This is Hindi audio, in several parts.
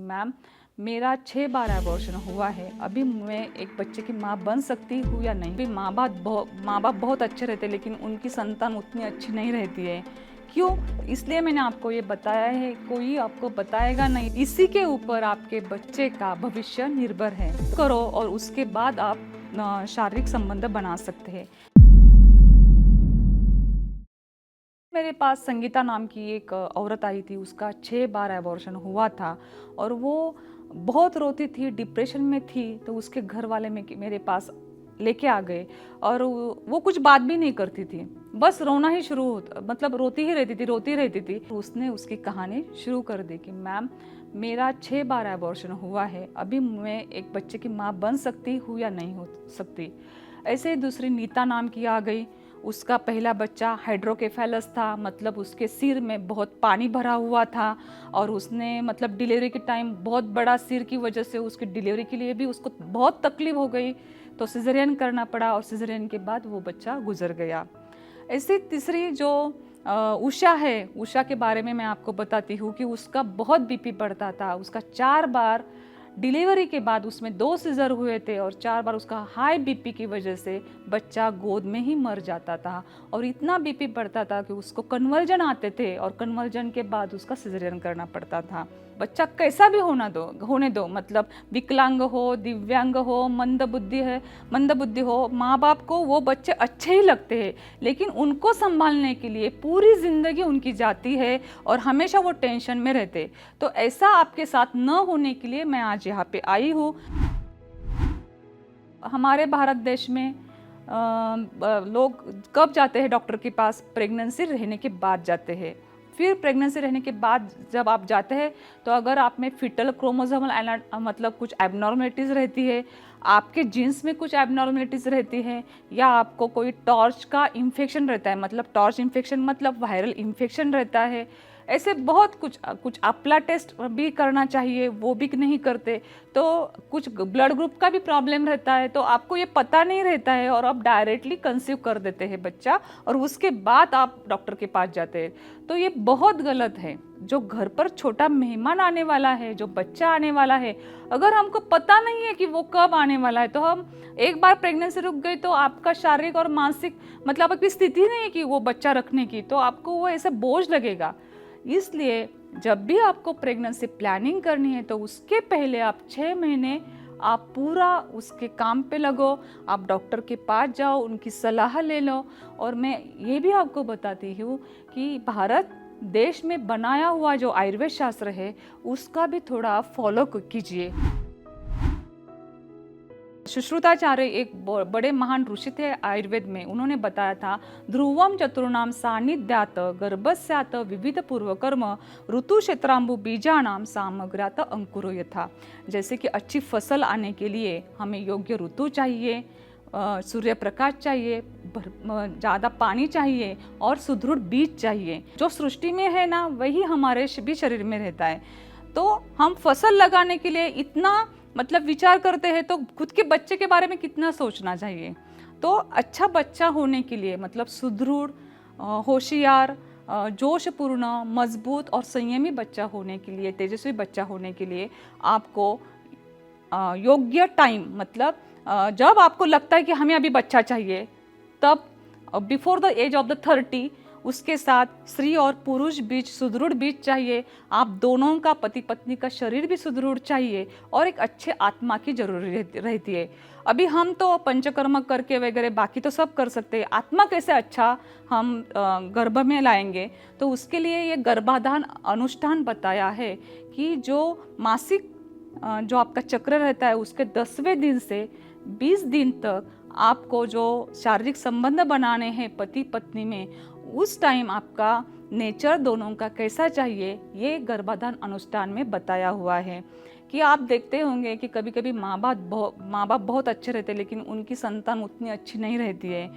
मैम मेरा 6 बार अबॉर्शन हुआ है, अभी मैं एक बच्चे की माँ बन सकती हूँ या नहीं। भी माँ बाप बहुत अच्छे रहते लेकिन उनकी संतान उतनी अच्छी नहीं रहती है। क्यों? इसलिए मैंने आपको ये बताया है, कोई आपको बताएगा नहीं। इसी के ऊपर आपके बच्चे का भविष्य निर्भर है। करो और उसके बाद आप शारीरिक संबंध बना सकते हैं। मेरे पास संगीता नाम की एक औरत आई थी, उसका 6 बार अबॉर्शन हुआ था और वो बहुत रोती थी, डिप्रेशन में थी। तो उसके घर वाले मेरे पास लेके आ गए और वो कुछ बात भी नहीं करती थी, बस रोना ही शुरू होता, मतलब रोती ही रहती थी। उसने उसकी कहानी शुरू कर दी कि मैम मेरा 6 बार अबॉर्शन हुआ है, अभी मैं एक बच्चे की माँ बन सकती हूँ या नहीं हो सकती। ऐसे ही दूसरी नीता नाम की आ गई। उसका पहला बच्चा हाइड्रोकेफेलस था, मतलब उसके सिर में बहुत पानी भरा हुआ था और उसने मतलब डिलीवरी के टाइम बहुत बड़ा सिर की वजह से उसकी डिलीवरी के लिए भी उसको बहुत तकलीफ हो गई, तो सिजेरियन करना पड़ा और सिजेरियन के बाद वो बच्चा गुजर गया। ऐसे तीसरी जो उषा है, उषा के बारे में मैं आपको बताती हूँ कि उसका बहुत बीपी बढ़ता था। उसका 4 बार डिलीवरी के बाद उसमें 2 सीजर हुए थे और 4 बार उसका हाई बीपी की वजह से बच्चा गोद में ही मर जाता था और इतना बीपी बढ़ता था कि उसको कन्वर्जन आते थे और कन्वर्जन के बाद उसका सिजेरियन करना पड़ता था। बच्चा कैसा भी होने दो, मतलब विकलांग हो, दिव्यांग हो, मंद बुद्धि हो, माँ बाप को वो बच्चे अच्छे ही लगते हैं, लेकिन उनको संभालने के लिए पूरी जिंदगी उनकी जाती है और हमेशा वो टेंशन में रहते। तो ऐसा आपके साथ न होने के लिए मैं आज यहाँ पे आई हूँ। हमारे भारत देश में लोग कब जाते हैं डॉक्टर के पास? प्रेगनेंसी रहने के बाद जाते हैं। फिर प्रेगनेंसी रहने के बाद जब आप जाते हैं तो अगर आप में फिटल क्रोमोसोमल मतलब कुछ एबनॉर्मलिटीज़ रहती है, आपके जीन्स में कुछ एबनॉर्मलिटीज़ रहती है, या आपको कोई टॉर्च का इन्फेक्शन रहता है, मतलब टॉर्च इन्फेक्शन मतलब वायरल इन्फेक्शन रहता है, ऐसे बहुत कुछ अपला टेस्ट भी करना चाहिए, वो भी नहीं करते, तो कुछ ब्लड ग्रुप का भी प्रॉब्लम रहता है, तो आपको ये पता नहीं रहता है और आप डायरेक्टली कंसीव कर देते हैं बच्चा और उसके बाद आप डॉक्टर के पास जाते हैं। तो ये बहुत गलत है। जो घर पर छोटा मेहमान आने वाला है, जो बच्चा आने वाला है, अगर हमको पता नहीं है कि वो कब आने वाला है, तो हम एक बार प्रेगनेंसी रुक गई तो आपका शारीरिक और मानसिक मतलब आपकी स्थिति नहीं है कि वो बच्चा रखने की, तो आपको वो ऐसे बोझ लगेगा। इसलिए जब भी आपको प्रेगनेंसी प्लानिंग करनी है तो उसके पहले आप 6 महीने आप पूरा उसके काम पे लगो, आप डॉक्टर के पास जाओ, उनकी सलाह ले लो। और मैं ये भी आपको बताती हूँ कि भारत देश में बनाया हुआ जो आयुर्वेद शास्त्र है उसका भी थोड़ा फॉलो कीजिए। सुश्रुताचार्य एक बड़े महान ऋषि थे आयुर्वेद में, उन्होंने बताया था ध्रुवम चतुर्णाम सानिध्यात गर्भस्यात विविध पूर्वकर्म ऋतु क्षेत्रांबु बीजानाम सामग्र्यात अंकुरो यथा। जैसे कि अच्छी फसल आने के लिए हमें योग्य ऋतु चाहिए, सूर्य प्रकाश चाहिए, ज़्यादा पानी चाहिए और सुदृढ़ बीज चाहिए। जो सृष्टि में है ना वही हमारे भी शरीर में रहता है। तो हम फसल लगाने के लिए इतना मतलब विचार करते हैं, तो खुद के बच्चे के बारे में कितना सोचना चाहिए। तो अच्छा बच्चा होने के लिए मतलब सुदृढ़, होशियार, जोशपूर्ण, मजबूत और संयमी बच्चा होने के लिए, तेजस्वी बच्चा होने के लिए आपको योग्य टाइम, मतलब जब आपको लगता है कि हमें अभी बच्चा चाहिए, तब before the age of the 30 उसके साथ स्त्री और पुरुष बीच सुदृढ़ बीज चाहिए। आप दोनों का, पति पत्नी का शरीर भी सुदृढ़ चाहिए और एक अच्छे आत्मा की जरूरत रहती है। अभी हम तो पंचकर्म करके वगैरह बाकी तो सब कर सकते हैं, आत्मा कैसे अच्छा हम गर्भ में लाएंगे? तो उसके लिए ये गर्भाधान अनुष्ठान बताया है कि जो मासिक जो आपका चक्र रहता है उसके 10वें दिन से 20 दिन तक आपको जो शारीरिक संबंध बनाने हैं पति पत्नी में, उस टाइम आपका नेचर दोनों का कैसा चाहिए ये गर्भाधान अनुष्ठान में बताया हुआ है। कि आप देखते होंगे कि कभी कभी माँ बाप बहुत अच्छे रहते लेकिन उनकी संतान उतनी अच्छी नहीं रहती है।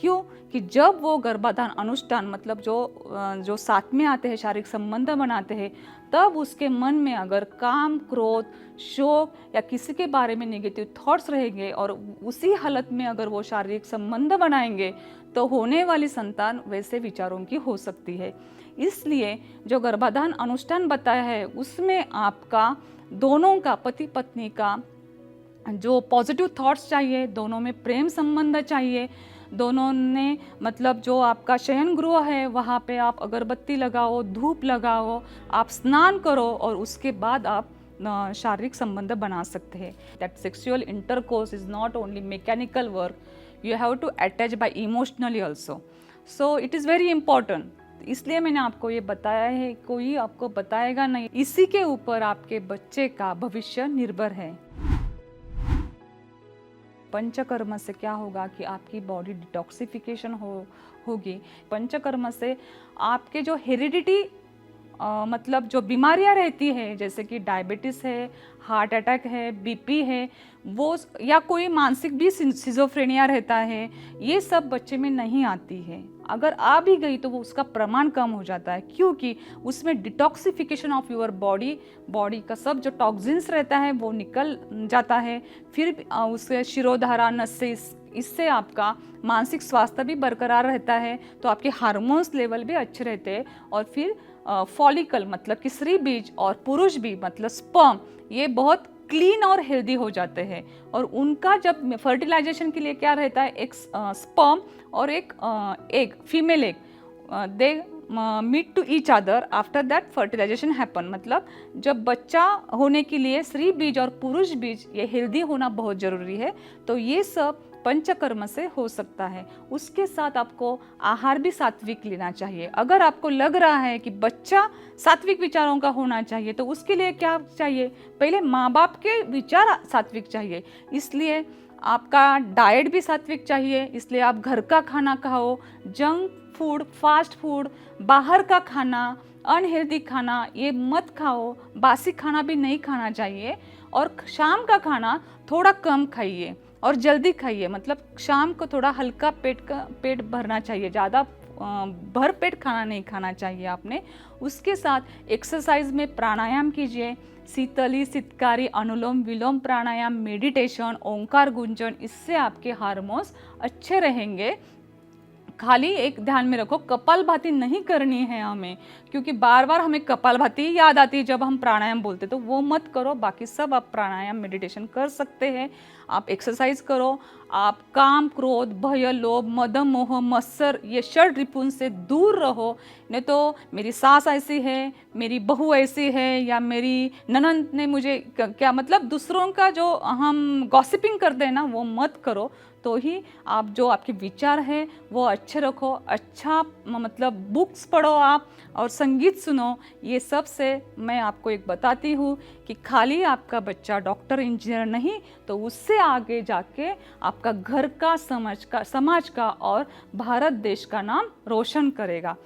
क्यों? कि जब वो गर्भाधान अनुष्ठान मतलब जो साथ में आते हैं, शारीरिक संबंध बनाते हैं, तब उसके मन में अगर काम, क्रोध, शोक या किसी के बारे में नेगेटिव थॉट्स रहेंगे और उसी हालत में अगर वो शारीरिक संबंध बनाएंगे तो होने वाली संतान वैसे विचारों की हो सकती है। इसलिए जो गर्भाधान अनुष्ठान बताया है उसमें आपका दोनों का, पति पत्नी का जो पॉजिटिव थॉट्स चाहिए, दोनों में प्रेम संबंध चाहिए, दोनों ने मतलब जो आपका शयन गृह है वहाँ पे आप अगरबत्ती लगाओ, धूप लगाओ, आप स्नान करो और उसके बाद आप शारीरिक संबंध बना सकते हैं। That sexual intercourse is not only mechanical work, you have to attach by emotionally also, so it is very important. इसलिए मैंने आपको ये बताया है, कोई आपको बताएगा नहीं, इसी के ऊपर आपके बच्चे का भविष्य निर्भर है। पंचकर्म से क्या होगा कि आपकी बॉडी डिटॉक्सिफिकेशन होगी। पंचकर्म से आपके जो हेरिडिटी मतलब जो बीमारियां रहती है, जैसे कि डायबिटीज़ है, हार्ट अटैक है, बीपी है, वो या कोई मानसिक भी सिजोफ्रेनिया रहता है, ये सब बच्चे में नहीं आती है। अगर आ भी गई तो वो उसका प्रमाण कम हो जाता है, क्योंकि उसमें डिटॉक्सिफिकेशन ऑफ योर बॉडी का सब जो टॉक्सिन्स रहता है वो निकल जाता है। फिर उससे शिरोधारा, नसें, इससे आपका मानसिक स्वास्थ्य भी बरकरार रहता है, तो आपके हार्मोन्स लेवल भी अच्छे रहते हैं। और फिर फॉलिकल मतलब कि स्त्री बीज और पुरुष बीज मतलब स्पर्म, ये बहुत क्लीन और हेल्दी हो जाते हैं। और उनका जब फर्टिलाइजेशन के लिए क्या रहता है, एक स्पर्म और एक egg, female egg, they meet to each other, after that fertilisation happen. मतलब जब बच्चा होने के लिए स्त्री बीज और पुरुष बीज ये हेल्दी होना बहुत ज़रूरी है। तो ये सब पंचकर्म से हो सकता है। उसके साथ आपको आहार भी सात्विक लेना चाहिए। अगर आपको लग रहा है कि बच्चा सात्विक विचारों का होना चाहिए तो उसके लिए क्या चाहिए, पहले माँ बाप के विचार सात्विक चाहिए, इसलिए आपका डाइट भी सात्विक चाहिए। इसलिए आप घर का खाना खाओ, जंक फूड, फास्ट फूड, बाहर का खाना, अनहेल्दी खाना ये मत खाओ, बासी खाना भी नहीं खाना चाहिए। और शाम का खाना थोड़ा कम खाइए और जल्दी खाइए, मतलब शाम को थोड़ा हल्का पेट भरना चाहिए, ज़्यादा भर पेट खाना नहीं खाना चाहिए आपने। उसके साथ एक्सरसाइज में प्राणायाम कीजिए, शीतली, सितकारी, अनुलोम विलोम प्राणायाम, मेडिटेशन, ओंकार गुंजन, इससे आपके हार्मोन्स अच्छे रहेंगे। खाली एक ध्यान में रखो, कपालभाति नहीं करनी है हमें, क्योंकि बार बार हमें कपालभाति याद आती है जब हम प्राणायाम बोलते, तो वो मत करो। बाकी सब आप प्राणायाम, मेडिटेशन कर सकते हैं। आप एक्सरसाइज करो, आप काम, क्रोध, भय, लोभ, मद, मोह, मत्सर, ये षड रिपुन से दूर रहो। नहीं तो मेरी सास ऐसी है, मेरी बहू ऐसी है, या मेरी ननंद ने मुझे क्या, मतलब दूसरों का जो हम गॉसिपिंग करते हैं ना, वो मत करो। तो ही आप जो आपके विचार है वो अच्छे रखो, अच्छा मतलब बुक्स पढ़ो आप और संगीत सुनो। ये सब से मैं आपको एक बताती हूँ कि खाली आपका बच्चा डॉक्टर, इंजीनियर नहीं, तो उससे आगे जाके आपका घर का, समाज का और भारत देश का नाम रोशन करेगा।